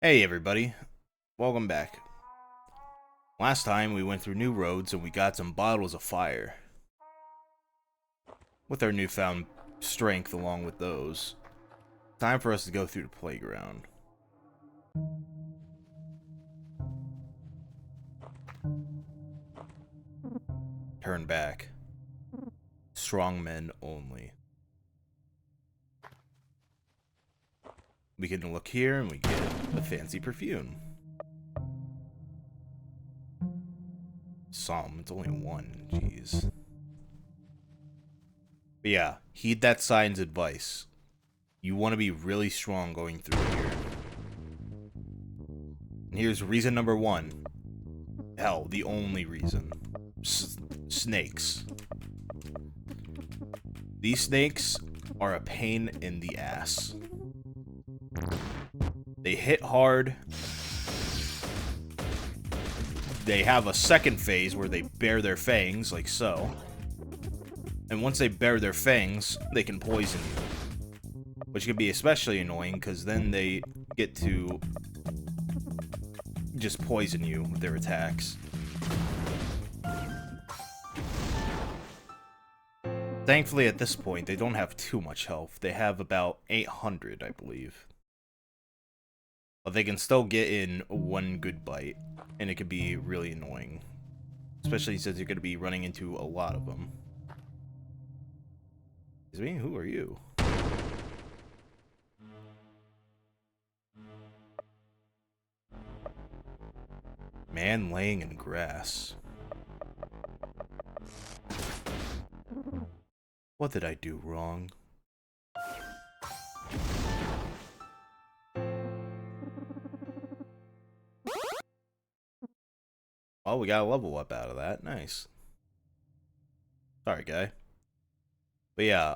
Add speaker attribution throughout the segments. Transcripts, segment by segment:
Speaker 1: Hey everybody, welcome back. Last time we went through new roads and we got some bottles of fire. With our newfound strength along with those, time for us to go through the playground. Turn back. Strong men only. We can look here and we get a fancy perfume. It's only one, jeez. But yeah, heed that sign's advice. You want to be really strong going through here. And here's reason number one. Hell, the only reason. Snakes. These snakes are a pain in the ass. They hit hard. They have a second phase where they bare their fangs, like so. And once they bare their fangs, they can poison you. Which can be especially annoying, because then they get to just poison you with their attacks. Thankfully, at this point, they don't have too much health. They have about 800, I believe. But they can still get in one good bite, and it could be really annoying. Especially since you're going to be running into a lot of them. Excuse me, who are you? Man laying in grass. What did I do wrong? Oh, we got a level up out of that. Nice. Sorry, guy. But yeah,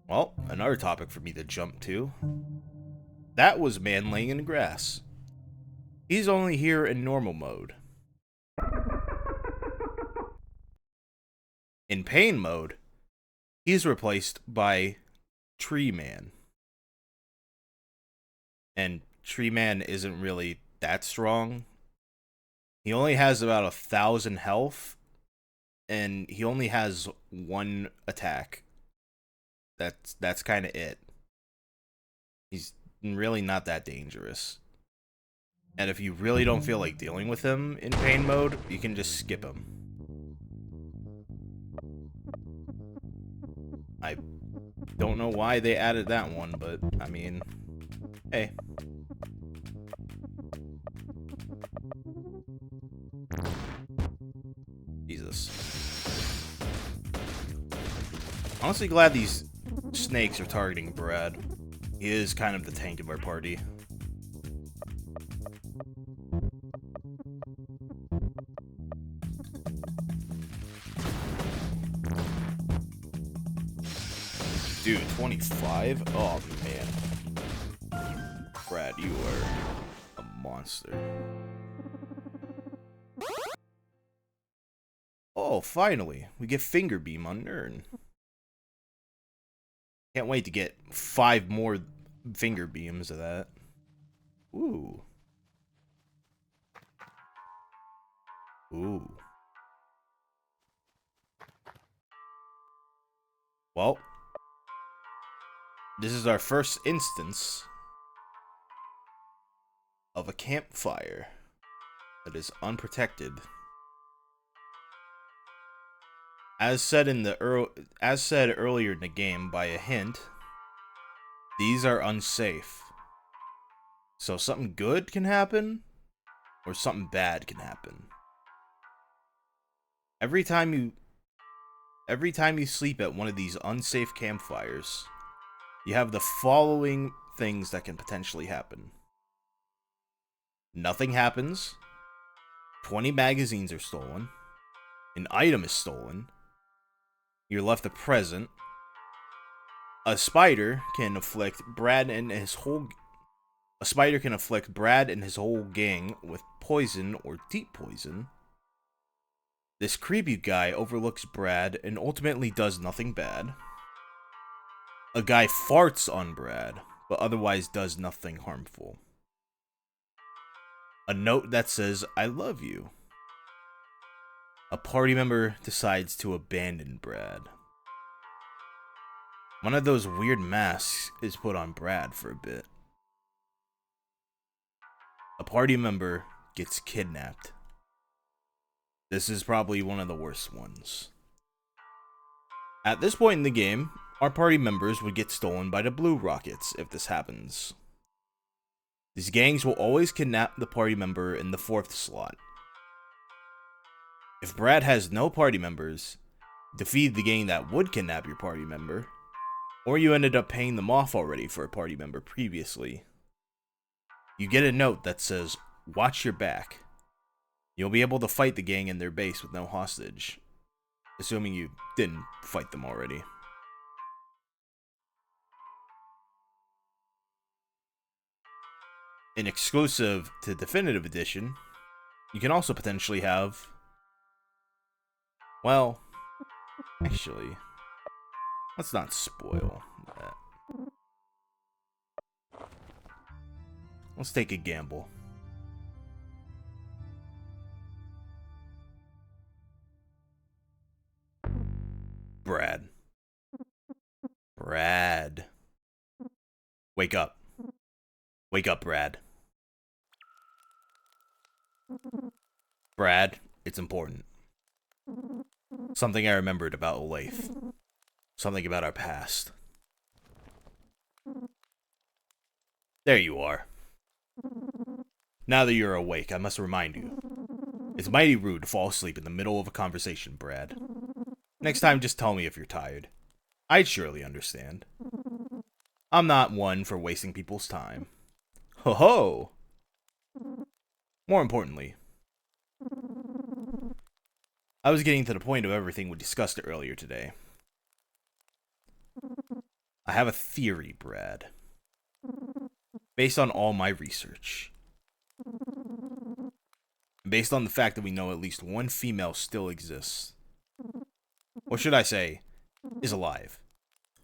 Speaker 1: well, another topic for me to jump to. That was man laying in the grass. He's only here in normal mode. In pain mode, he's replaced by Tree Man. And Tree Man isn't really that strong. He only has about 1,000 health, and he only has one attack. That's kind of it. He's really not that dangerous. And if you really don't feel like dealing with him in pain mode, you can just skip him. I don't know why they added that one, but I mean, hey. Jesus. Honestly glad these snakes are targeting Brad. He is kind of the tank of our party. Dude, 25? Oh, man. Brad, you are a monster. Oh, finally. We get Finger Beam on Nern. Can't wait to get 5 more Finger Beams of that. Ooh. Ooh. Well, this is our first instance of a campfire that is unprotected. As said earlier in the game by a hint, these are unsafe. So something good can happen, or something bad can happen. Every time you sleep at one of these unsafe campfires, you have the following things that can potentially happen. Nothing happens. 20 magazines are stolen. An item is stolen. You're left a present. A spider can afflict Brad and his whole gang with poison or deep poison. This creepy guy overlooks Brad and ultimately does nothing bad. A guy farts on Brad, but otherwise does nothing harmful. A note that says, I love you. A party member decides to abandon Brad. One of those weird masks is put on Brad for a bit. A party member gets kidnapped. This is probably one of the worst ones. At this point in the game, our party members would get stolen by the Blue Rockets if this happens. These gangs will always kidnap the party member in the 4th slot. If Brad has no party members, defeat the gang that would kidnap your party member, or you ended up paying them off already for a party member previously. You get a note that says, watch your back. You'll be able to fight the gang in their base with no hostage, assuming you didn't fight them already. In exclusive to Definitive Edition, you can also potentially have... Well, actually, let's not spoil that. Let's take a gamble. Brad. Brad. Wake up. Wake up, Brad. Brad, it's important. Something I remembered about Olathe. Something about our past. There you are. Now that you're awake, I must remind you. It's mighty rude to fall asleep in the middle of a conversation, Brad. Next time, just tell me if you're tired. I'd surely understand. I'm not one for wasting people's time. Ho ho! More importantly, I was getting to the point of everything we discussed earlier today. I have a theory, Brad. Based on all my research. Based on the fact that we know at least one female still exists. Or should I say, is alive.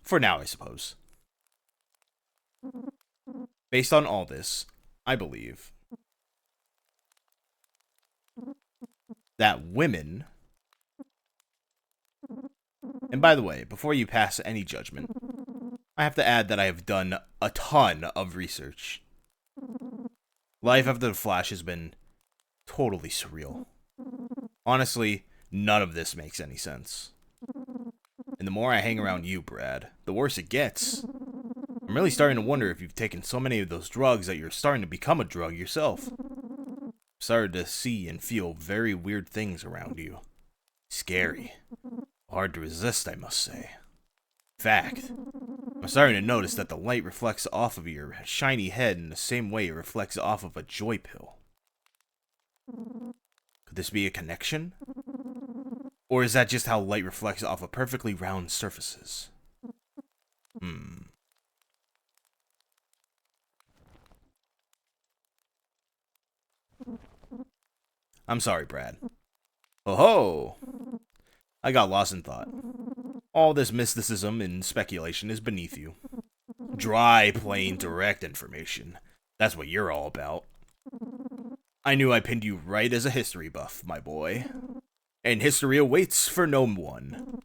Speaker 1: For now, I suppose. Based on all this, I believe that women... And by the way, before you pass any judgment, I have to add that I have done a ton of research. Life after the Flash has been totally surreal. Honestly, none of this makes any sense. And the more I hang around you, Brad, the worse it gets. I'm really starting to wonder if you've taken so many of those drugs that you're starting to become a drug yourself. Started to see and feel very weird things around you. Scary. Hard to resist, I must say. In fact, I'm starting to notice that the light reflects off of your shiny head in the same way it reflects off of a joy pill. Could this be a connection? Or is that just how light reflects off of perfectly round surfaces? I'm sorry, Brad. Oh ho! I got lost in thought. All this mysticism and speculation is beneath you. Dry, plain, direct information. That's what you're all about. I knew I pinned you right as a history buff, my boy. And history awaits for no one.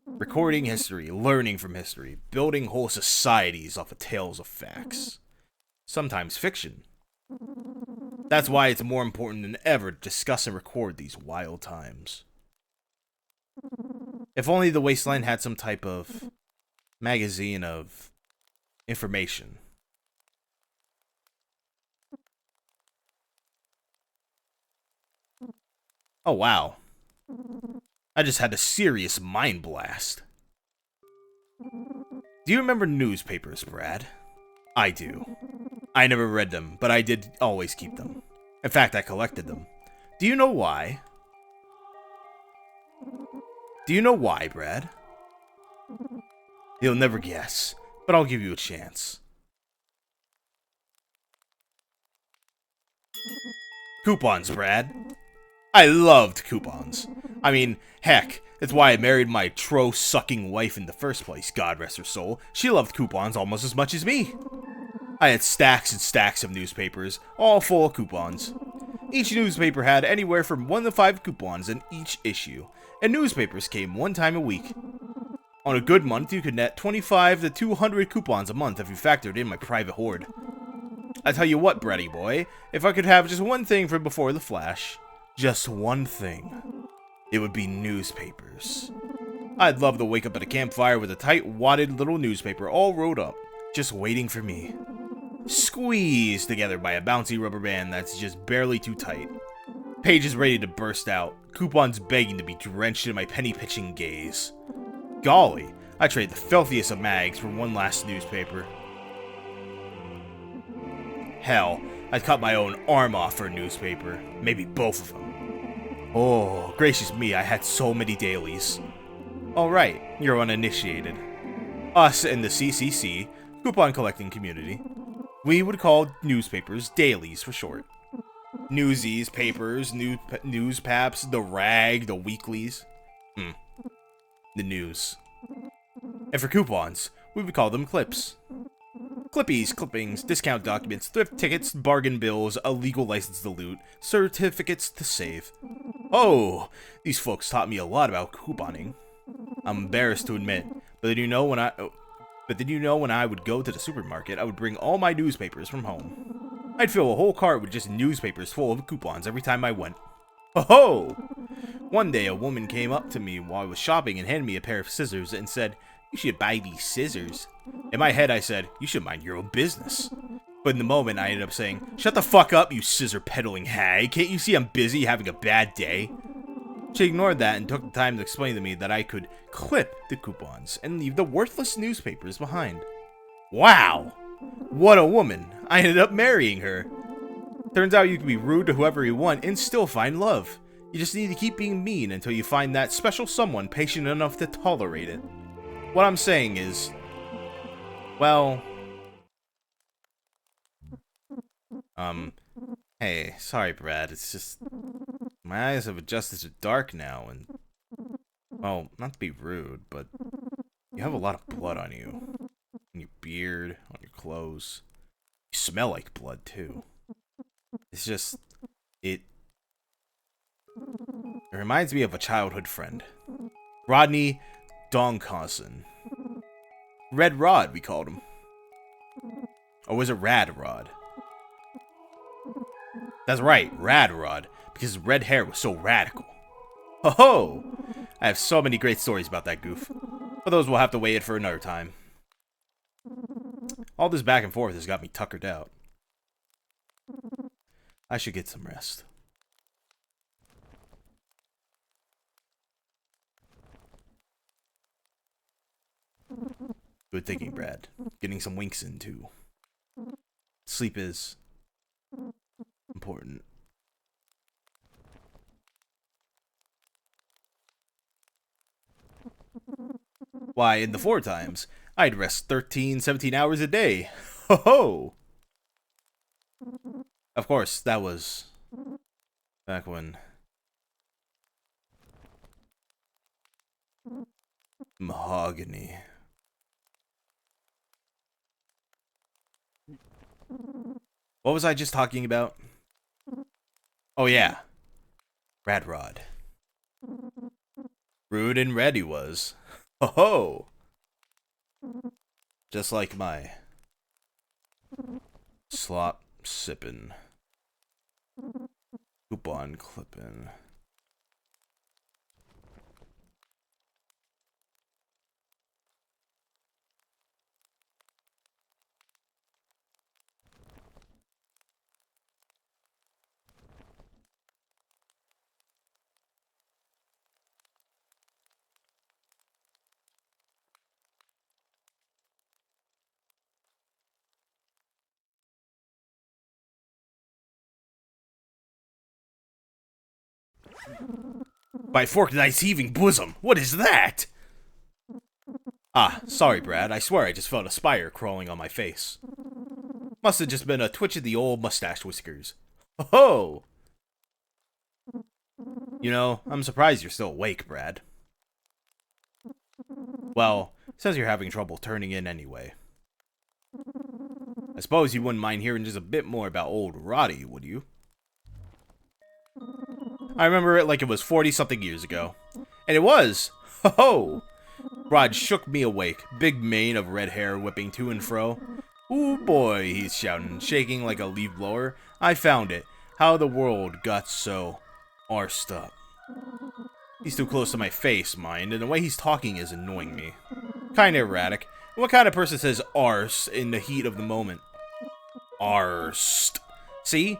Speaker 1: Recording history, learning from history, building whole societies off of tales of facts. Sometimes fiction. That's why it's more important than ever to discuss and record these wild times. If only the Wasteland had some type of magazine of information. Oh wow. I just had a serious mind blast. Do you remember newspapers, Brad? I do. I never read them, but I did always keep them. In fact, I collected them. Do you know why? Do you know why, Brad? You'll never guess, but I'll give you a chance. Coupons, Brad. I loved coupons. I mean, heck, It's why I married my tro-sucking wife in the first place, God rest her soul. She loved coupons almost as much as me. I had stacks and stacks of newspapers, all full of coupons. Each newspaper had anywhere from 1 to 5 coupons in each issue, and newspapers came 1 time a week. On a good month, you could net 25 to 200 coupons a month if you factored in my private hoard. I tell you what, Bretty boy, if I could have just one thing from before the Flash, just one thing, it would be newspapers. I'd love to wake up at a campfire with a tight wadded little newspaper all rolled up, just waiting for me. Squeezed together by a bouncy rubber band that's just barely too tight. Pages ready to burst out, coupons begging to be drenched in my penny-pinching gaze. Golly, I trade the filthiest of mags for one last newspaper. Hell, I'd cut my own arm off for a newspaper, maybe both of them. Oh, gracious me, I had so many dailies. Alright, you're uninitiated. Us in the CCC, coupon collecting community, we would call newspapers dailies for short. Newsies, papers, newspaps, the rag, the weeklies. The news. And for coupons, we would call them clips. Clippies, clippings, discount documents, thrift tickets, bargain bills, a legal license to loot, certificates to save. Oh, these folks taught me a lot about couponing. I'm embarrassed to admit, but did you know when I would go to the supermarket, I would bring all my newspapers from home. I'd fill a whole cart with just newspapers full of coupons every time I went. Ho-ho! One day a woman came up to me while I was shopping and handed me a pair of scissors and said, "You should buy these scissors." In my head I said, "You should mind your own business." But in the moment I ended up saying, "Shut the fuck up, you scissor peddling hag. Can't you see I'm busy having a bad day?" She ignored that and took the time to explain to me that I could clip the coupons and leave the worthless newspapers behind. Wow! What a woman! I ended up marrying her. Turns out you can be rude to whoever you want and still find love. You just need to keep being mean until you find that special someone patient enough to tolerate it. What I'm saying is, well, hey, sorry Brad, it's just, my eyes have adjusted to dark now and, well, not to be rude, but you have a lot of blood on you. On your beard, on your clothes. You smell like blood too. It's just, it reminds me of a childhood friend. Rodney Doncaster. Red Rod, we called him. Or was it Rad Rod? That's right, Rad Rod, because his red hair was so radical. Ho-ho! I have so many great stories about that goof, but those will have to wait for another time. All this back and forth has got me tuckered out. I should get some rest. Good thinking, Brad. Getting some winks in, too. Sleep is important. Why, in the 4 times, I'd rest 13, 17 hours a day. Ho-ho! Of course, that was back when mahogany. What was I just talking about? Oh yeah, Rad Rod. Rude and red he was. Ho ho! Just like my slop sippin', coupon clippin'. My fork-night's heaving bosom, what is that? Ah, sorry, Brad. I swear I just felt a spider crawling on my face. Must have just been a twitch of the old mustache whiskers. Ho-ho! You know, I'm surprised you're still awake, Brad. Well, says you're having trouble turning in anyway. I suppose you wouldn't mind hearing just a bit more about old Roddy, would you? I remember it like it was 40-something years ago. And it was! Ho ho! Rod shook me awake, big mane of red hair whipping to and fro. Ooh boy, he's shouting, shaking like a leaf blower. I found it. How the world got so arsed up. He's too close to my face, mind, and the way he's talking is annoying me. Kinda erratic. What kind of person says arse in the heat of the moment? Arsed. See?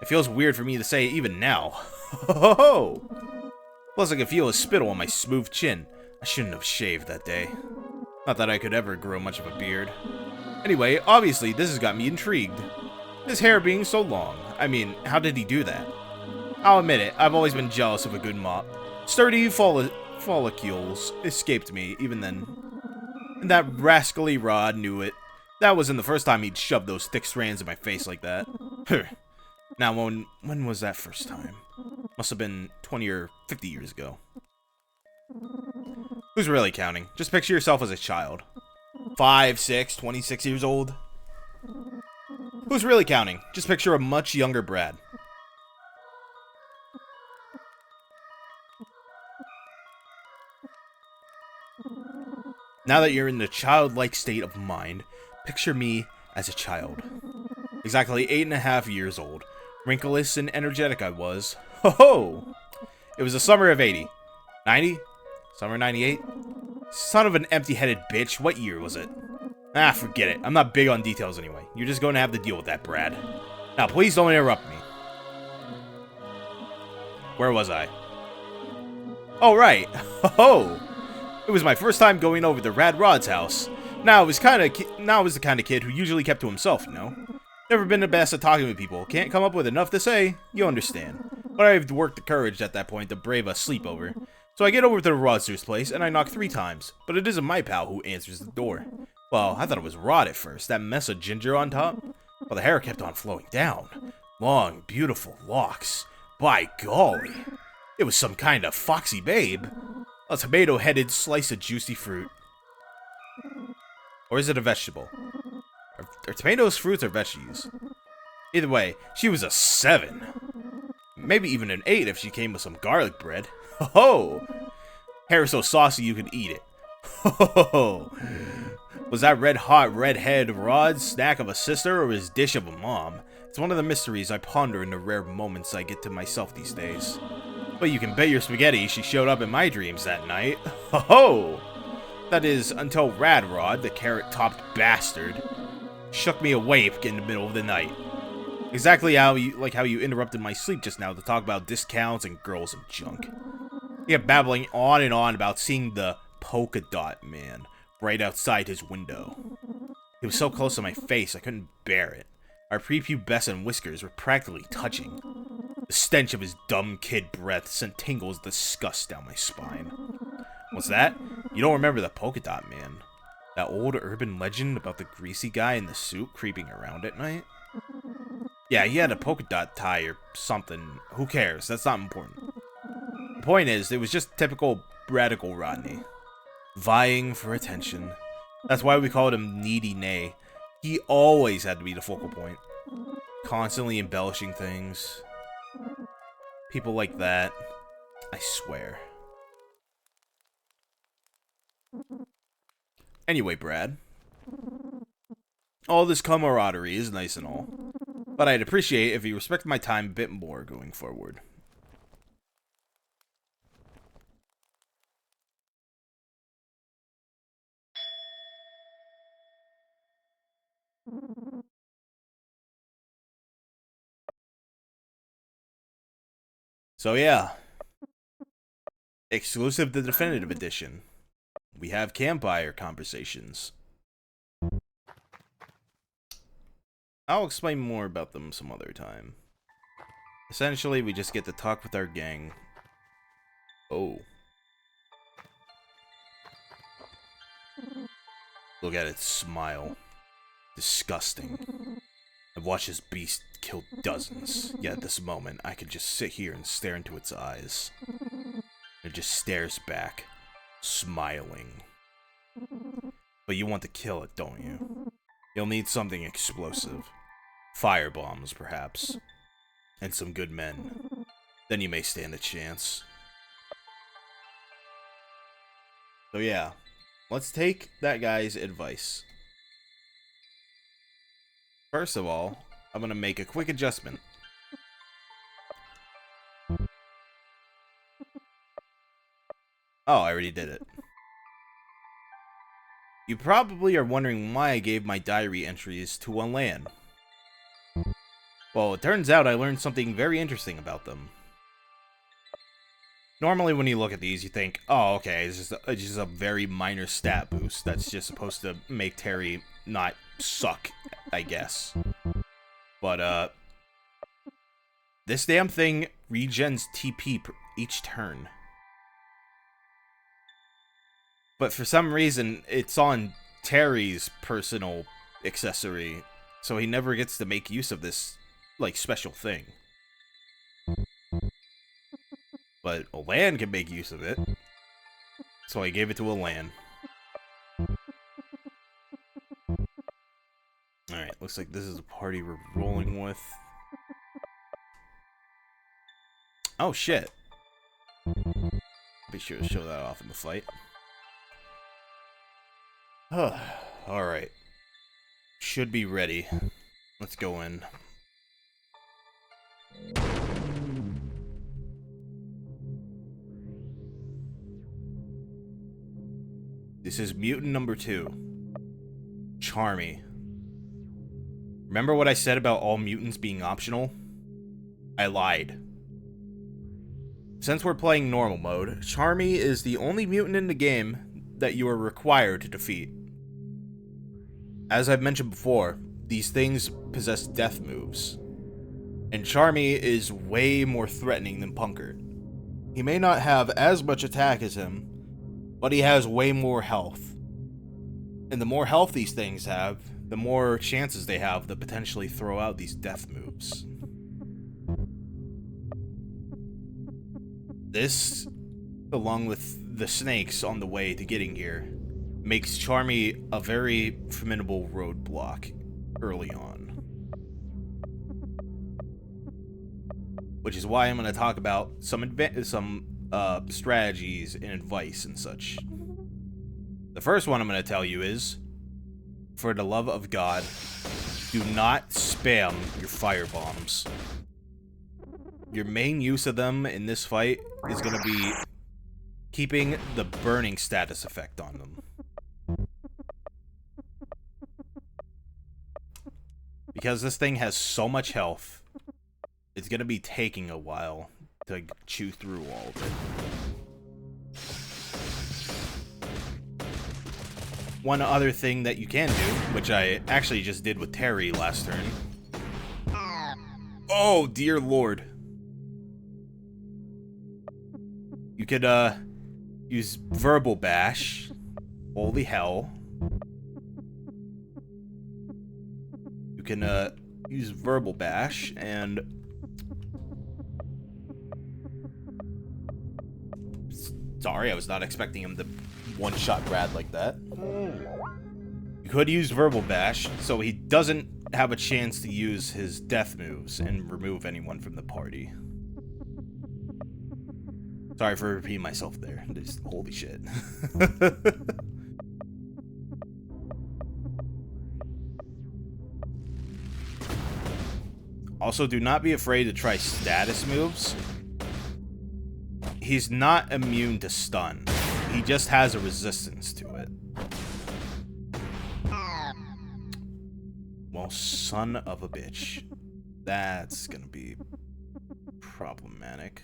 Speaker 1: It feels weird for me to say it even now. Ho ho ho! Plus I can feel his spittle on my smooth chin. I shouldn't have shaved that day. Not that I could ever grow much of a beard. Anyway, obviously this has got me intrigued. His hair being so long. I mean, how did he do that? I'll admit it, I've always been jealous of a good mop. Sturdy follicles escaped me, even then. And that rascally Rod knew it. That wasn't the first time he'd shoved those thick strands in my face like that. Now, when was that first time? Must have been 20 or 50 years ago. Who's really counting? Just picture yourself as a child. 5, 6, 26 years old. Who's really counting? Just picture a much younger Brad. Now that you're in the childlike state of mind, picture me as a child. Exactly 8.5 years old. Wrinkleless and energetic I was. Ho ho! It was the summer of 80. 90? Summer 98? Son of an empty-headed bitch, what year was it? Ah, forget it. I'm not big on details anyway. You're just going to have to deal with that, Brad. Now, please don't interrupt me. Where was I? Oh, right. Ho ho! It was my first time going over to Rad Rod's house. Now I was the kind of kid who usually kept to himself, you know? Never been the best at talking with people. Can't come up with enough to say. You understand. But I've worked the courage at that point to brave a sleepover. So I get over to the Rodster's place, and I knock 3 times. But it isn't my pal who answers the door. Well, I thought it was Rod at first, that mess of ginger on top. But the hair kept on flowing down. Long, beautiful locks. By golly. It was some kind of foxy babe. A tomato-headed slice of juicy fruit. Or is it a vegetable? Are tomatoes fruits or veggies? Either way, she was a 7. Maybe even an 8 if she came with some garlic bread. Ho ho! Hair so saucy you could eat it. Ho ho ho! Was that red-hot redhead Rod's snack of a sister or his dish of a mom? It's one of the mysteries I ponder in the rare moments I get to myself these days. But you can bet your spaghetti she showed up in my dreams that night. Ho ho! That is, until Rad Rod, the carrot-topped bastard, shook me awake in the middle of the night. Exactly how you interrupted my sleep just now to talk about discounts and girls and junk. He kept babbling on and on about seeing the polka dot man right outside his window. He was so close to my face I couldn't bear it. Our prepubescent whiskers were practically touching. The stench of his dumb kid breath sent tingles of disgust down my spine. What's that? You don't remember the polka dot man? That old urban legend about the greasy guy in the suit creeping around at night? Yeah, he had a polka dot tie or something. Who cares? That's not important. The point is, it was just typical radical Rodney. Vying for attention. That's why we called him Needy Nay. He always had to be the focal point. Constantly embellishing things. People like that. I swear. Anyway, Brad. All this camaraderie is nice and all. But I'd appreciate if you respect my time a bit more going forward. So yeah. Exclusive to the Definitive Edition. We have campfire conversations. I'll explain more about them some other time. Essentially, we just get to talk with our gang. Oh. Look at it smile. Disgusting. I've watched this beast kill dozens, yet at this moment, I could just sit here and stare into its eyes. It just stares back, smiling. But you want to kill it, don't you? You'll need something explosive. Fire bombs, perhaps. And some good men. Then you may stand a chance. So yeah, let's take that guy's advice. First of all, I'm gonna make a quick adjustment. Oh, I already did it. You probably are wondering why I gave my diary entries to one land. Well, it turns out I learned something very interesting about them. Normally when you look at these, you think, oh, okay, it's just a very minor stat boost that's just supposed to make Terry not suck, I guess. But, this damn thing regens TP each turn. But for some reason, it's on Terry's personal accessory, so he never gets to make use of this, like, special thing. But Alan can make use of it, so I gave it to Alan. Alright, looks like this is the party we're rolling with. Oh, shit. Be sure to show that off in the fight. Alright. Should be ready. Let's go in. This is mutant number 2. Charmy. Remember what I said about all mutants being optional? I lied. Since we're playing normal mode, Charmy is the only mutant in the game that you are required to defeat. As I've mentioned before, these things possess death moves. And Charmy is way more threatening than Punkert. He may not have as much attack as him, but he has way more health. And the more health these things have, the more chances they have to potentially throw out these death moves. This, along with the snakes on the way to getting here, makes Charmy a very formidable roadblock early on. Which is why I'm going to talk about some strategies and advice and such. The first one I'm going to tell you is, for the love of God, do not spam your fire bombs. Your main use of them in this fight is going to be keeping the burning status effect on them. Because this thing has so much health, it's going to be taking a while to chew through all of it. One other thing that you can do, which I actually just did with Terry last turn. Oh, dear lord. You could, use Verbal Bash. Holy hell. You can, use Verbal Bash, and... Sorry, I was not expecting him to one-shot Brad like that. You could use Verbal Bash, so he doesn't have a chance to use his death moves and remove anyone from the party. Sorry for repeating myself there. Just, holy shit. Also, do not be afraid to try status moves. He's not immune to stun. He just has a resistance to it. Well, son of a bitch. That's gonna be problematic.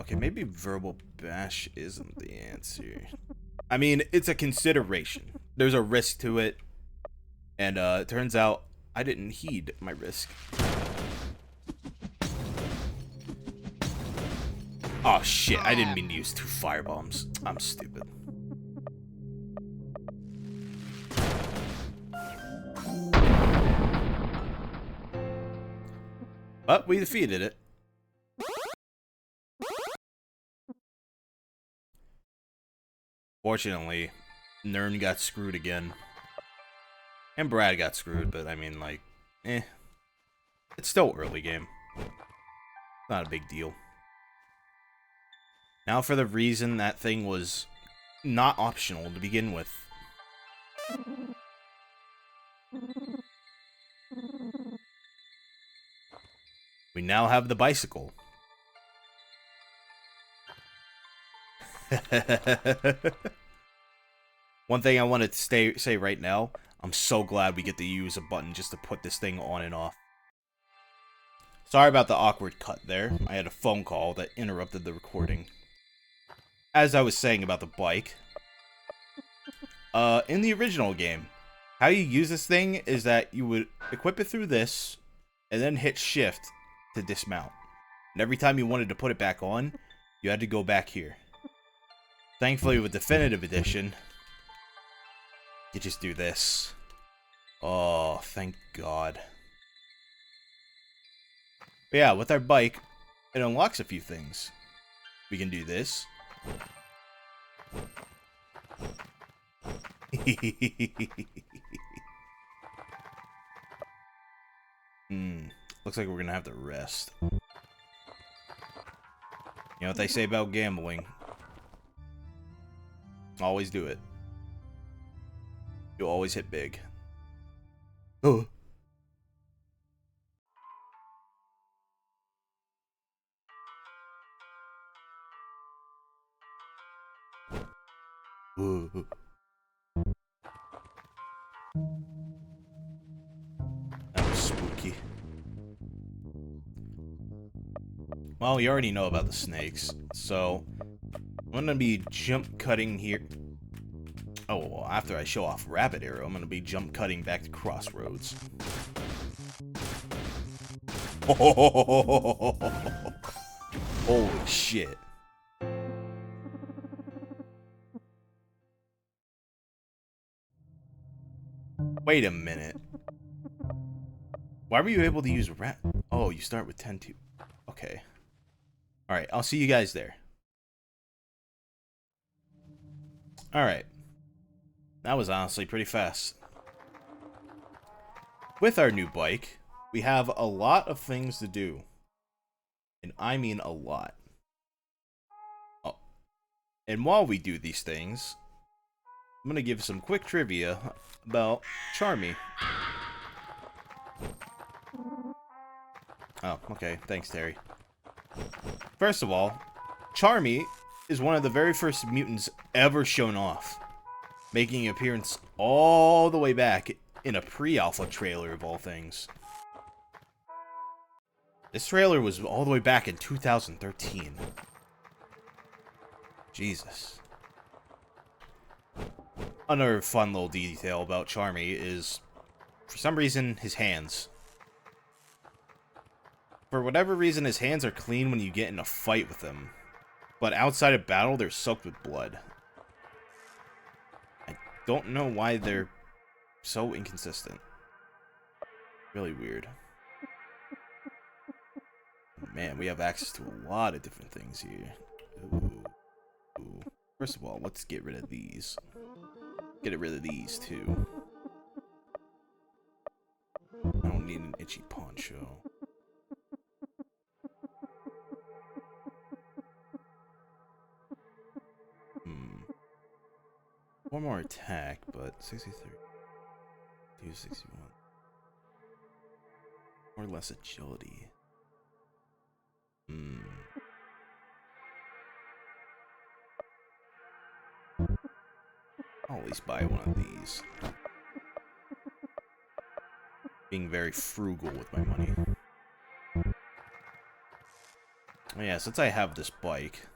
Speaker 1: Okay, maybe Verbal Bash isn't the answer. I mean, it's a consideration. There's a risk to it. And, it turns out I didn't heed my risk. Oh shit, I didn't mean to use 2 firebombs. I'm stupid. But we defeated it. Fortunately, Nern got screwed again. And Brad got screwed, but I mean, like, eh. It's still early game. Not a big deal. Now for the reason that thing was not optional to begin with. We now have the bicycle. One thing I wanted to say right now, I'm so glad we get to use a button just to put this thing on and off. Sorry about the awkward cut there. I had a phone call that interrupted the recording. As I was saying about the bike, in the original game, how you use this thing is that you would equip it through this, and then hit shift to dismount. And every time you wanted to put it back on, you had to go back here. Thankfully, with Definitive Edition, you just do this. Oh, thank God. But yeah, with our bike, it unlocks a few things. We can do this. Looks like we're gonna have to rest. You know what they say about gambling? Always do it. You'll always hit big. Oh. That was spooky. Well, you already know about the snakes, so I'm gonna be jump cutting here. Oh, well, after I show off Rapid Arrow, I'm gonna be jump cutting back to Crossroads. Holy shit. Wait a minute. Why were you able to use Oh, you start with 10-2. Okay. Alright, I'll see you guys there. Alright. That was honestly pretty fast. With our new bike, we have a lot of things to do. And I mean a lot. Oh. And while we do these things, I'm gonna give some quick trivia about Charmy. Oh, okay. Thanks, Terry. First of all, Charmy is one of the very first mutants ever shown off, making an appearance all the way back in a pre-alpha trailer of all things. This trailer was all the way back in 2013. Jesus. Another fun little detail about Charmy is, for some reason, his hands. For whatever reason, his hands are clean when you get in a fight with him. But outside of battle, they're soaked with blood. I don't know why they're so inconsistent. Really weird. Man, we have access to a lot of different things here. Ooh. First of all, let's get rid of these. Get rid of these, too. I don't need an itchy poncho. One more attack, but 63. 261. Or less agility. I'll at least buy one of these. Being very frugal with my money. Oh yeah, since I have this bike.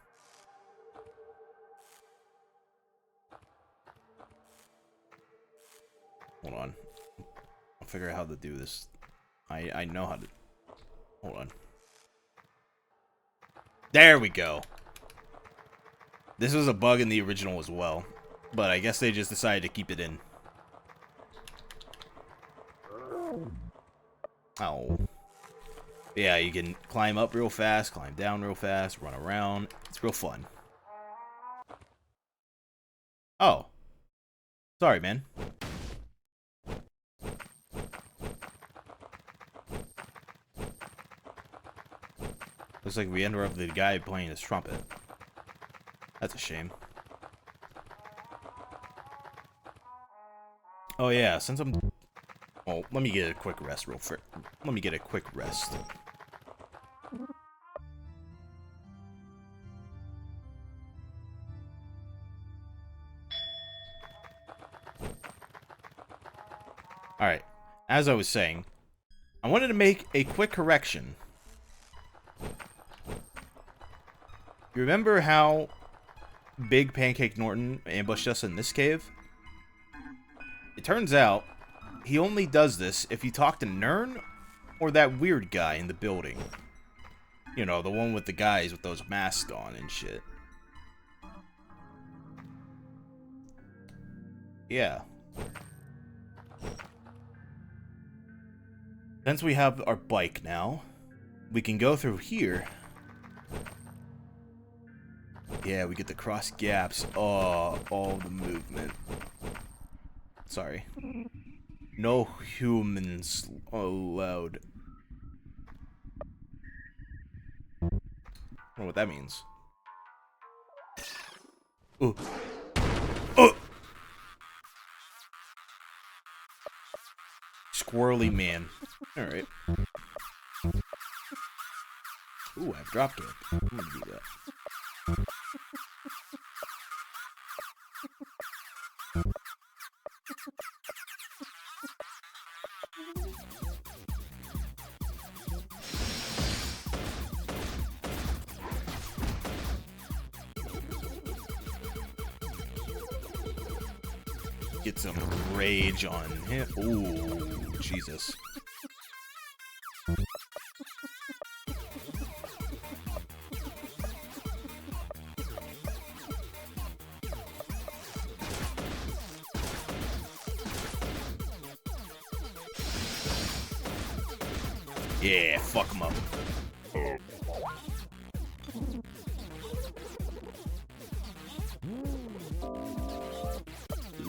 Speaker 1: Hold on. I'll figure out how to do this. I know how to... Hold on. There we go. This was a bug in the original as well. But I guess they just decided to keep it in. Oh. Yeah, you can climb up real fast, climb down real fast, run around. It's real fun. Sorry, man. Looks like we interrupted the guy playing his trumpet. That's a shame. Oh yeah, since I'm... Oh, let me get a quick rest Let me get a quick rest. Alright, as I was saying, I wanted to make a quick correction. You remember how Big Pancake Norton ambushed us in this cave? It turns out, he only does this if you talk to Nern or that weird guy in the building. You know, the one with the guys with those masks on and shit. Yeah. Since we have our bike now, we can go through here. Yeah, we get to cross gaps. Oh, all the movement. Sorry. No humans allowed. I don't know what that means. Ooh. Oh! Squirrely man. Alright. Ooh, I have drop kick. I'm gonna do that. Get some rage on him. Ooh, Jesus. Yeah, fuck him up.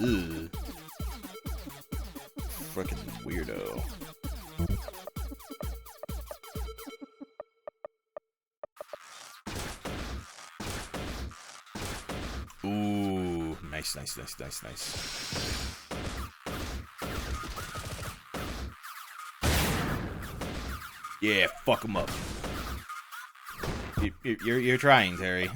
Speaker 1: Ugh. Frickin' weirdo. Ooh, nice, nice, nice, nice, nice. Yeah, fuck him up. You're trying, Terry.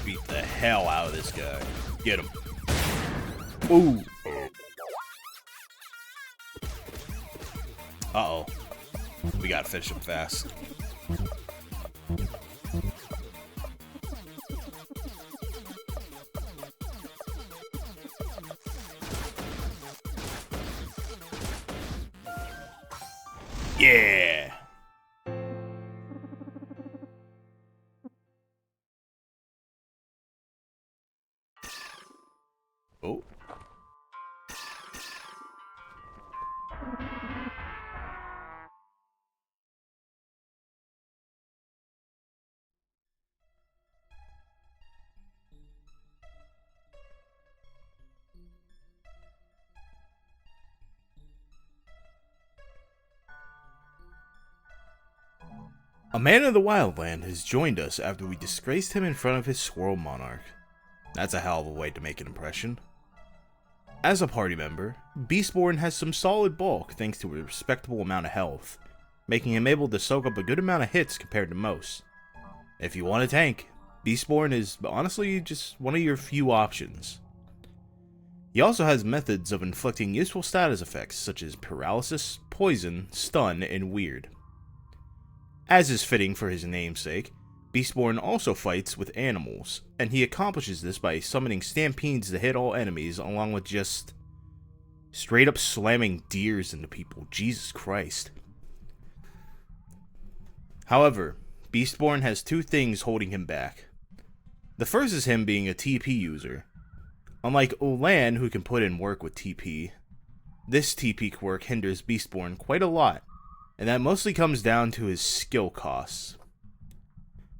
Speaker 1: Beat the hell out of this guy. Get him. Ooh. Uh-oh. We gotta finish him fast. Yeah. Oh. A man of the wildland has joined us after we disgraced him in front of his squirrel monarch. That's a hell of a way to make an impression. As a party member, Beastborn has some solid bulk thanks to a respectable amount of health, making him able to soak up a good amount of hits compared to most. If you want a tank, Beastborn is honestly just one of your few options. He also has methods of inflicting useful status effects such as paralysis, poison, stun, and weird. As is fitting for his namesake, Beastborn also fights with animals, and he accomplishes this by summoning stampedes to hit all enemies along with just straight up slamming deers into people. Jesus Christ. However, Beastborn has two things holding him back. The first is him being a TP user. Unlike Olan, who can put in work with TP, this TP quirk hinders Beastborn quite a lot, and that mostly comes down to his skill costs.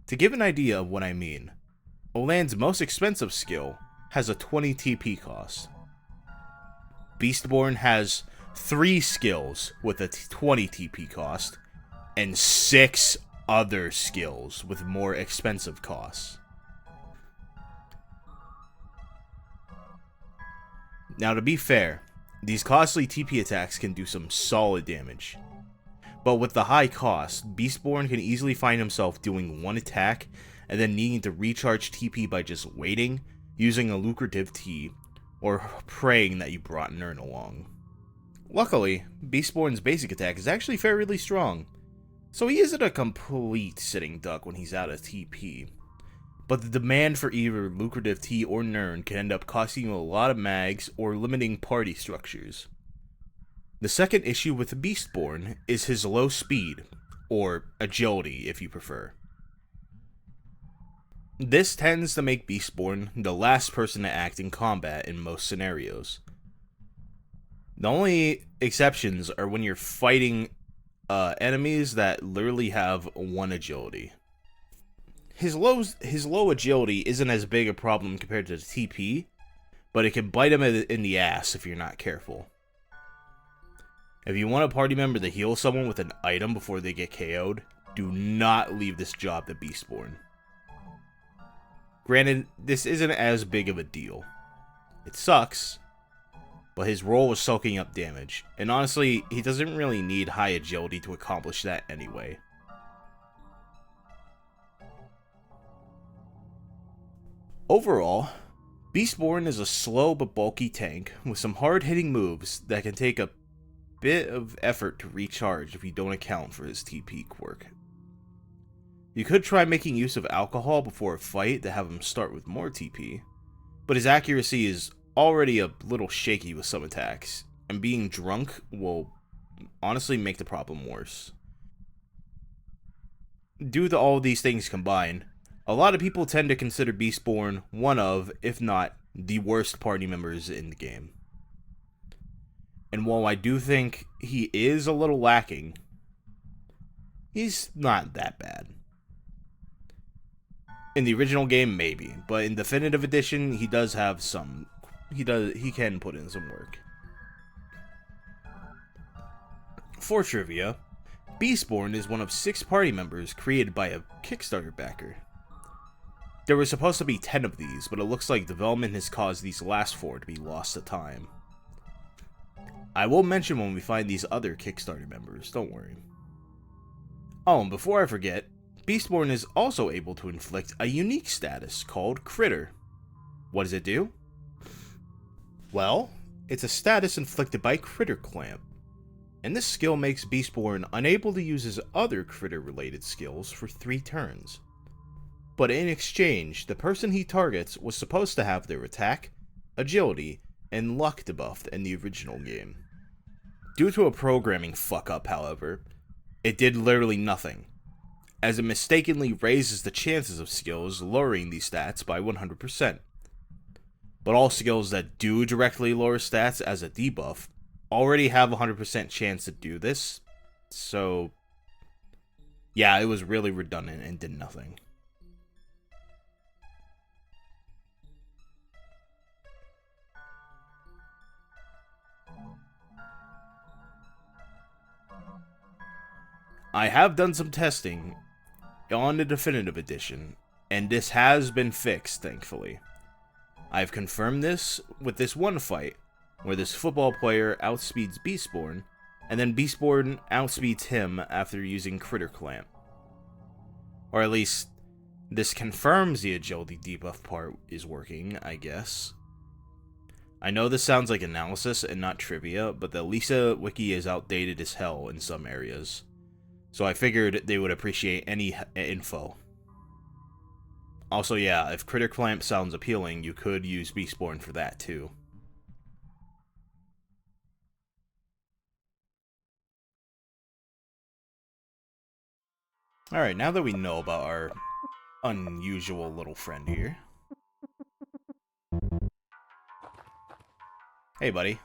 Speaker 1: To give an idea of what I mean, Olan's most expensive skill has a 20 TP cost. Beastborn has 3 skills with a 20 TP cost, and 6 other skills with more expensive costs. Now, to be fair, these costly TP attacks can do some solid damage. But with the high cost, Beastborn can easily find himself doing one attack and then needing to recharge TP by just waiting, using a lucrative T, or praying that you brought Nern along. Luckily, Beastborn's basic attack is actually fairly strong, so he isn't a complete sitting duck when he's out of TP. But the demand for either lucrative T or Nern can end up costing you a lot of mags or limiting party structures. The second issue with Beastborn is his low speed, or agility if you prefer. This tends to make Beastborn the last person to act in combat in most scenarios. The only exceptions are when you're fighting enemies that literally have 1 agility. His low agility isn't as big a problem compared to the TP, but it can bite him in the ass if you're not careful. If you want a party member to heal someone with an item before they get KO'd, do not leave this job to Beastborn. Granted, this isn't as big of a deal. It sucks, but his role was soaking up damage, and honestly, he doesn't really need high agility to accomplish that anyway. Overall, Beastborn is a slow but bulky tank with some hard-hitting moves that can take a bit of effort to recharge if you don't account for his TP quirk. You could try making use of alcohol before a fight to have him start with more TP, but his accuracy is already a little shaky with some attacks, and being drunk will honestly make the problem worse. Due to all of these things combined, a lot of people tend to consider Beastborn one of, if not, the worst party members in the game. And while I do think he is a little lacking, he's not that bad. In the original game, maybe, but in Definitive Edition, he does have some. He can put in some work. For trivia, Beastborn is one of 6 party members created by a Kickstarter backer. There were supposed to be 10 of these, but it looks like development has caused these last 4 to be lost to time. I will mention when we find these other Kickstarter members, don't worry. Oh, and before I forget, Beastborn is also able to inflict a unique status called Critter. What does it do? Well, it's a status inflicted by Critter Clamp, and this skill makes Beastborn unable to use his other critter-related skills for 3 turns. But in exchange, the person he targets was supposed to have their attack, agility, and luck debuffed in the original game. Due to a programming fuck-up, however, it did literally nothing, as it mistakenly raises the chances of skills lowering these stats by 100%. But all skills that do directly lower stats as a debuff already have a 100% chance to do this, so yeah, it was really redundant and did nothing. I have done some testing on the Definitive Edition, and this has been fixed, thankfully. I've confirmed this with this one fight, where this football player outspeeds Beastborn, and then Beastborn outspeeds him after using Critter Clamp. Or at least, this confirms the agility debuff part is working, I guess. I know this sounds like analysis and not trivia, but the Lisa wiki is outdated as hell in some areas. So I figured they would appreciate any info. Also, yeah, if Critter Clamp sounds appealing, you could use Beastborn for that too. Alright, now that we know about our unusual little friend here, Hey, buddy.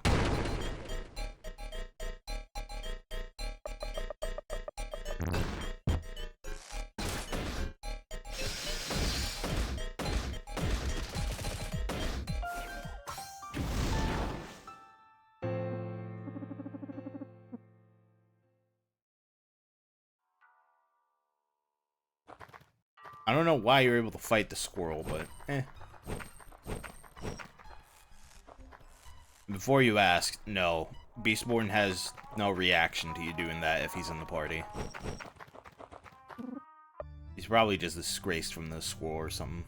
Speaker 1: I don't know why you're able to fight the squirrel, but eh. Before you ask, no. Beastborn has no reaction to you doing that if he's in the party. He's probably just disgraced from the squirrel or something.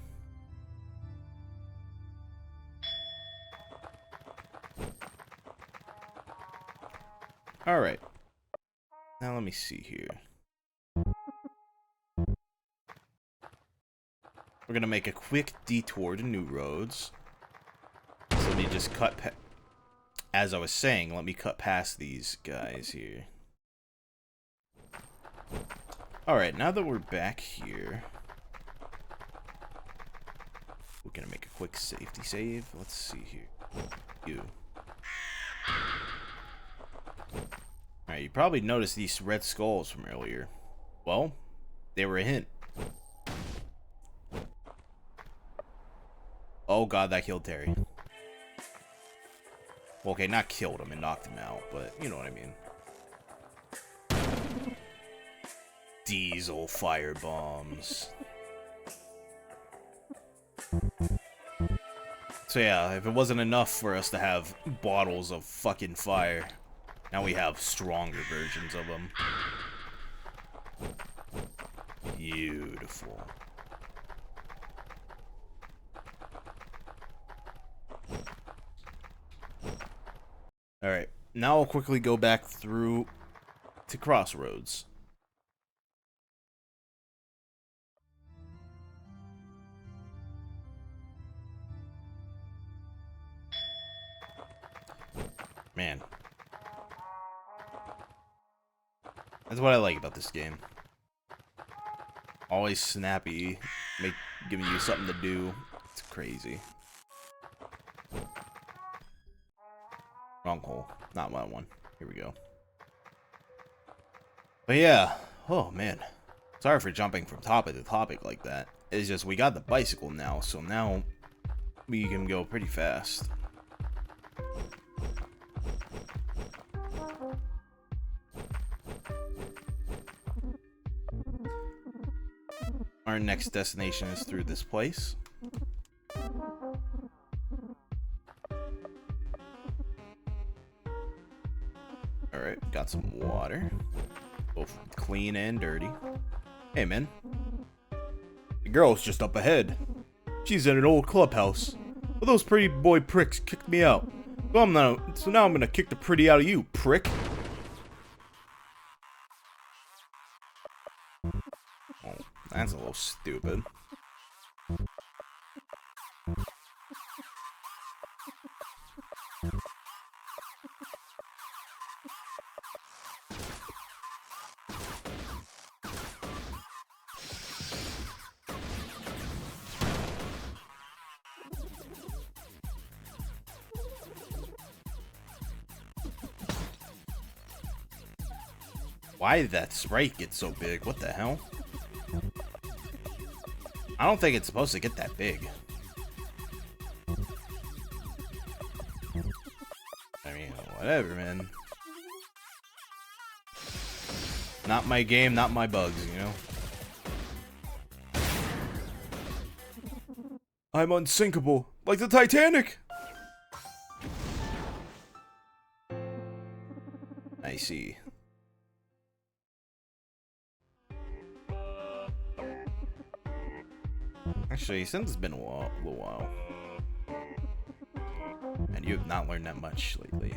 Speaker 1: Alright. Now let me see here. We're gonna make a quick detour to New Roads. So let me just cut as I was saying, let me cut past these guys here. Alright, now that we're back here, we're gonna make a quick safety save. Let's see here. Alright, you probably noticed these red skulls from earlier. Well, they were a hint. Oh god, that killed Terry. Well, okay, not killed him and knocked him out, but you know what I mean. Diesel fire bombs. So yeah, if it wasn't enough for us to have bottles of fucking fire, now we have stronger versions of them. Beautiful. Alright, now I'll quickly go back through to Crossroads. Man. That's what I like about this game. Always snappy, giving you something to do. It's crazy. Wrong hole. Not my one. Here we go. But yeah. Oh, man. Sorry for jumping from topic to topic like that. It's just we got the bicycle now, so now we can go pretty fast. Our next destination is through this place. Alright, got some water. Both clean and dirty. Hey, man. The girl's just up ahead. She's in an old clubhouse. But those pretty boy pricks kicked me out. So now I'm gonna kick the pretty out of you, prick. Oh, that's a little stupid. Why did that sprite get so big? What the hell? I don't think it's supposed to get that big. I mean, whatever, man. Not my game, not my bugs, you know? I'm unsinkable, like the Titanic! I see. Actually, since it's been a little while, and you have not learned that much lately.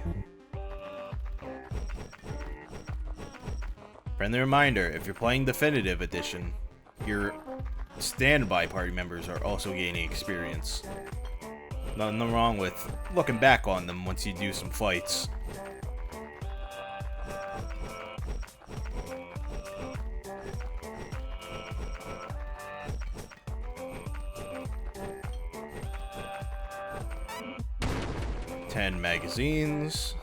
Speaker 1: Friendly reminder, if you're playing Definitive Edition, your standby party members are also gaining experience. Nothing wrong with looking back on them once you do some fights. 10 magazines.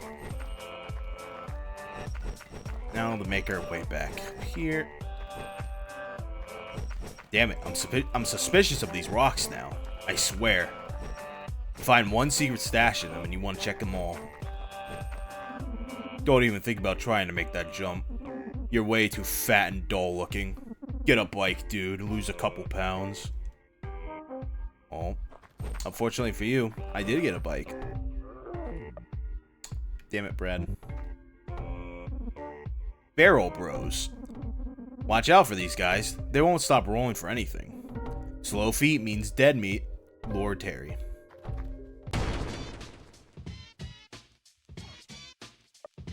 Speaker 1: Now to make our way back here. Damn it, I'm suspicious of these rocks now. I swear. Find one secret stash in them and you want to check them all. Don't even think about trying to make that jump. You're way too fat and dull looking. Get a bike, dude. Lose a couple pounds. Oh. Unfortunately for you, I did get a bike. Damn it, Brad. Barrel Bros. Watch out for these guys. They won't stop rolling for anything. Slow feet means dead meat. Lord Terry.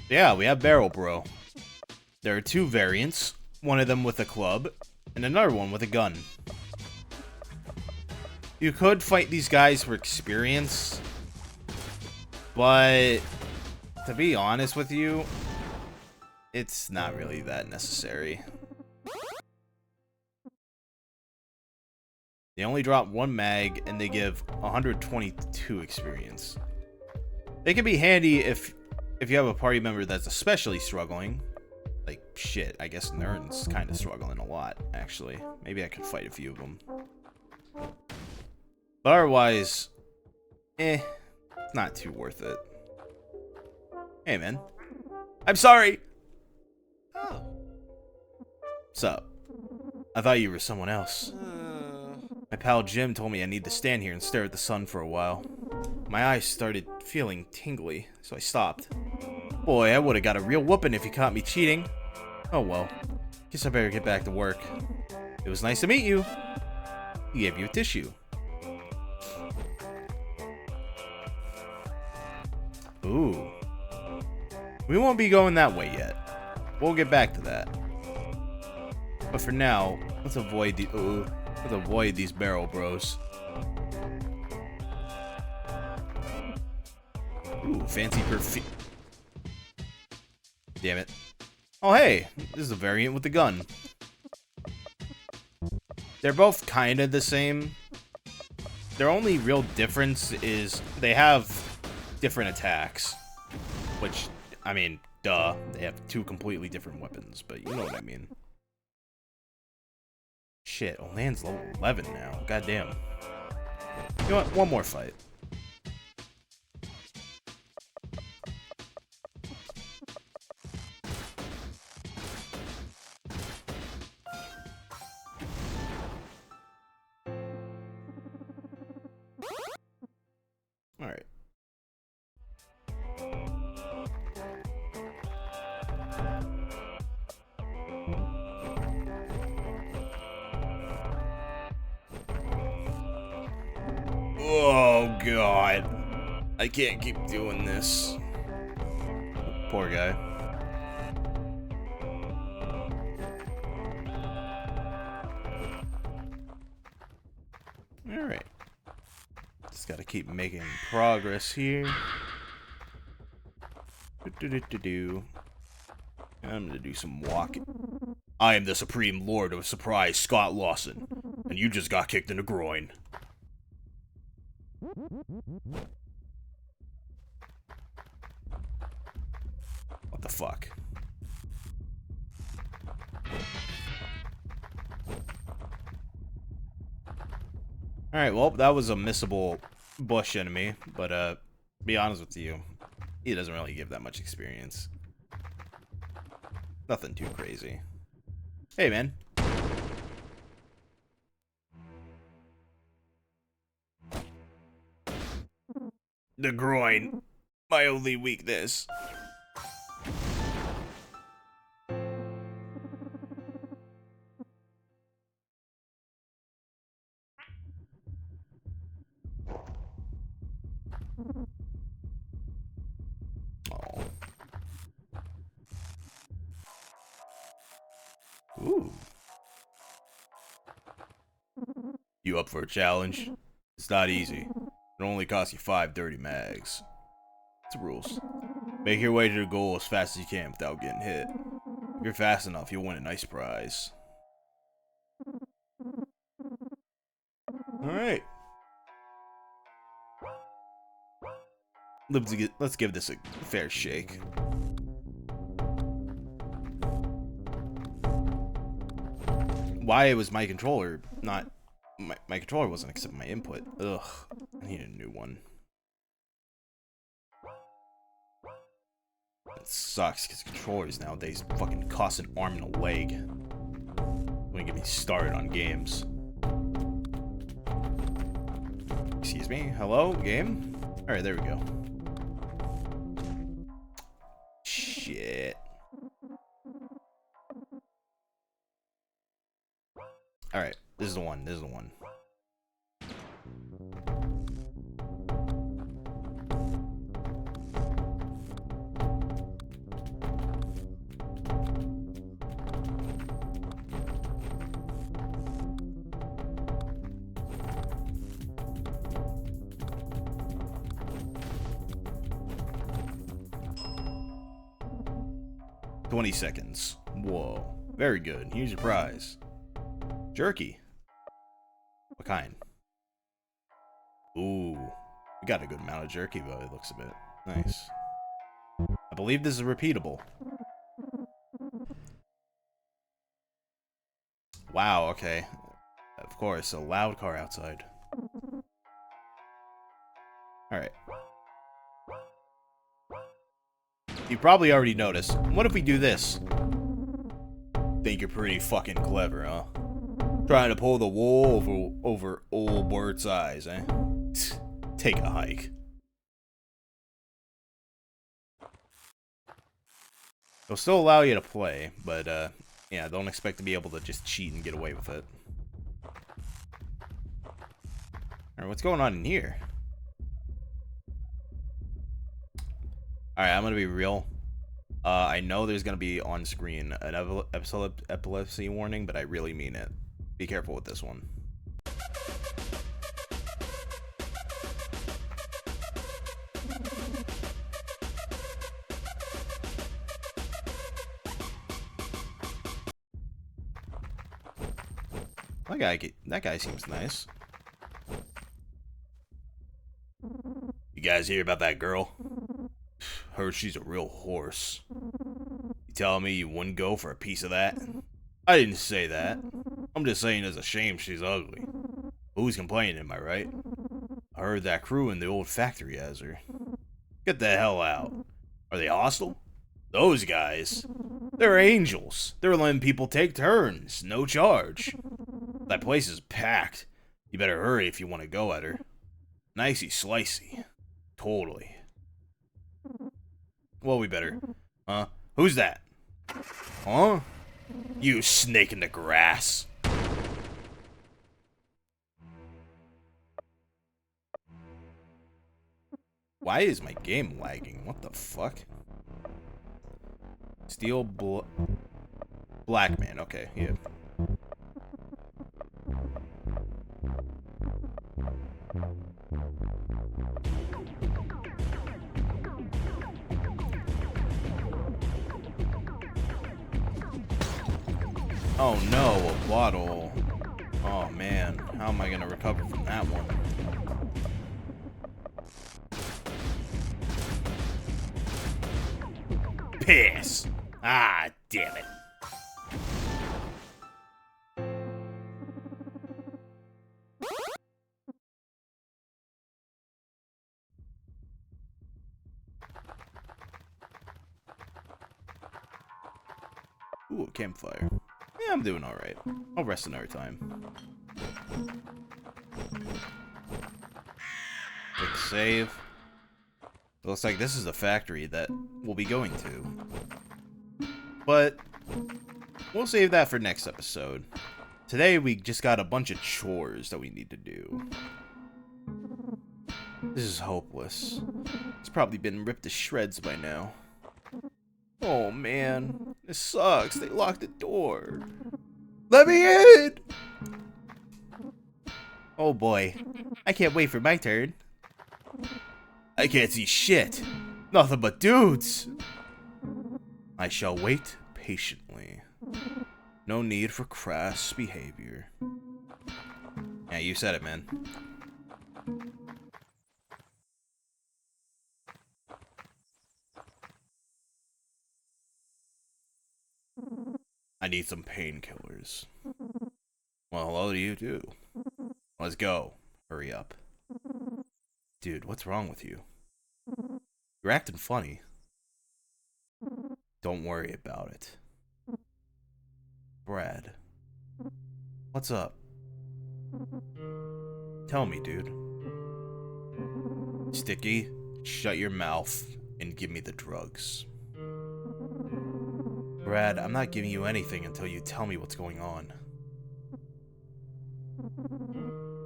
Speaker 1: Yeah, we have Barrel Bro. There are two variants. One of them with a club, and another one with a gun. You could fight these guys for experience, but to be honest with you, it's not really that necessary. They only drop one mag, and they give 122 experience. They can be handy if you have a party member that's especially struggling. Like, shit, I guess Nern's kind of struggling a lot, actually. Maybe I could fight a few of them. But otherwise, not too worth it. Hey, man. I'm sorry! Oh. What's up? I thought you were someone else. My pal Jim told me I need to stand here and stare at the sun for a while. My eyes started feeling tingly, so I stopped. Boy, I would have got a real whooping if you caught me cheating. Oh well. Guess I better get back to work. It was nice to meet you. He gave you a tissue. Ooh. We won't be going that way yet. We'll get back to that. But for now, let's avoid these barrel bros. Ooh, fancy perfume. Damn it. Oh hey, this is a variant with the gun. They're both kind of the same. Their only real difference is they have different attacks. Which, I mean, duh. They have two completely different weapons, but you know what I mean. Shit, Olan's level 11 now. Goddamn. You know what? One more fight. Alright. Oh, God. I can't keep doing this. Poor guy. Alright. Just gotta keep making progress here. I'm gonna do some walking. I am the Supreme Lord of Surprise, Scott Lawson, and you just got kicked in the groin. What the fuck? Alright, well, that was a missable bush enemy, but, be honest with you, he doesn't really give that much experience. Nothing too crazy. Hey, man. The groin. My only weakness. Oh. Ooh. You up for a challenge? It's not easy. It only costs you 5 dirty mags. It's the rules. Make your way to the goal as fast as you can without getting hit. If you're fast enough, you'll win a nice prize. Alright. Let's give this a fair shake. Why it was my controller, not my controller wasn't accepting my input. Ugh, I need a new one. It sucks because controllers nowadays fucking cost an arm and a leg. Don't get me started on games. Excuse me. Hello, game? Alright, there we go. Shit. Alright, this is the one. This is the one. $20 seconds. Whoa. Very good. Here's your prize. Jerky. What kind? Ooh. We got a good amount of jerky, but it looks a bit nice. I believe this is repeatable. Wow, okay. Of course, a loud car outside. Alright. You probably already noticed. What if we do this? Think you're pretty fucking clever, huh? Trying to pull the wool over old Bert's eyes, eh? Take a hike. They'll still allow you to play, but, yeah, don't expect to be able to just cheat and get away with it. Alright, what's going on in here? Alright, I'm gonna be real. I know there's gonna be on screen an epilepsy warning, but I really mean it. Be careful with this one. That guy seems nice. You guys hear about that girl? Heard she's a real horse. You telling me you wouldn't go for a piece of that? I didn't say that. I'm just saying it's a shame she's ugly. Who's complaining, am I right? I heard that crew in the old factory has her. Get the hell out. Are they hostile? Those guys? They're angels. They're letting people take turns, no charge. That place is packed. You better hurry if you want to go at her. Nicey slicey. Totally. Well, we better. Huh? Who's that? Huh? You snake in the grass. Why is my game lagging? What the fuck? Steel Black man. Okay, yeah. Oh no, a bottle. Oh man, how am I gonna recover from that one? Piss! Ah, damn it. Ooh, a campfire. Yeah, I'm doing alright. I'll rest another time. Quick save. Looks like this is the factory that we'll be going to. But we'll save that for next episode. Today we just got a bunch of chores that we need to do. This is hopeless. It's probably been ripped to shreds by now. Oh man, this sucks. They locked the door. Let me in! Oh boy, I can't wait for my turn. I can't see shit. Nothing but dudes. I shall wait patiently. No need for crass behavior. Yeah, you said it, man. I need some painkillers. Well, hello to you too. Let's go. Hurry up. Dude, what's wrong with you? You're acting funny. Don't worry about it. Brad. What's up? Tell me, dude. Sticky, shut your mouth and give me the drugs. Brad, I'm not giving you anything until you tell me what's going on.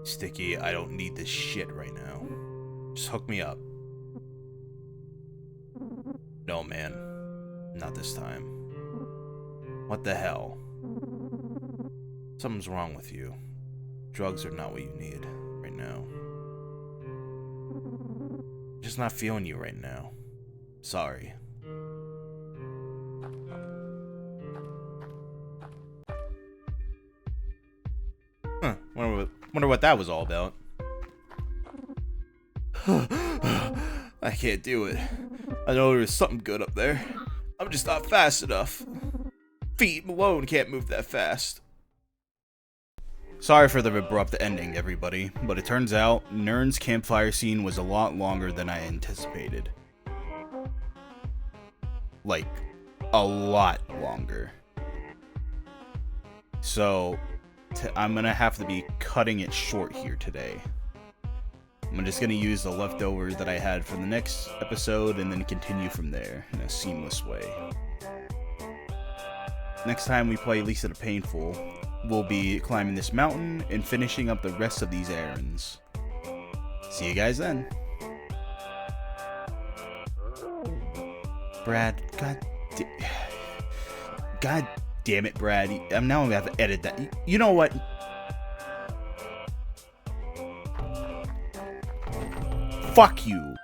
Speaker 1: Sticky, I don't need this shit right now. Just hook me up. No, man. Not this time. What the hell? Something's wrong with you. Drugs are not what you need right now. I'm just not feeling you right now. Sorry. Huh. Wonder what that was all about. I can't do it. I know there's something good up there. I'm just not fast enough. Feet alone can't move that fast. Sorry for the abrupt ending, everybody, but it turns out Nern's campfire scene was a lot longer than I anticipated. Like, a lot longer. So, I'm gonna have to be cutting it short here today. I'm just gonna use the leftovers that I had for the next episode and then continue from there in a seamless way. Next time we play Lisa the Painful, we'll be climbing this mountain and finishing up the rest of these errands. See you guys then. Brad, God damn it, Brad. I'm now gonna have to edit that. You know what? Fuck you.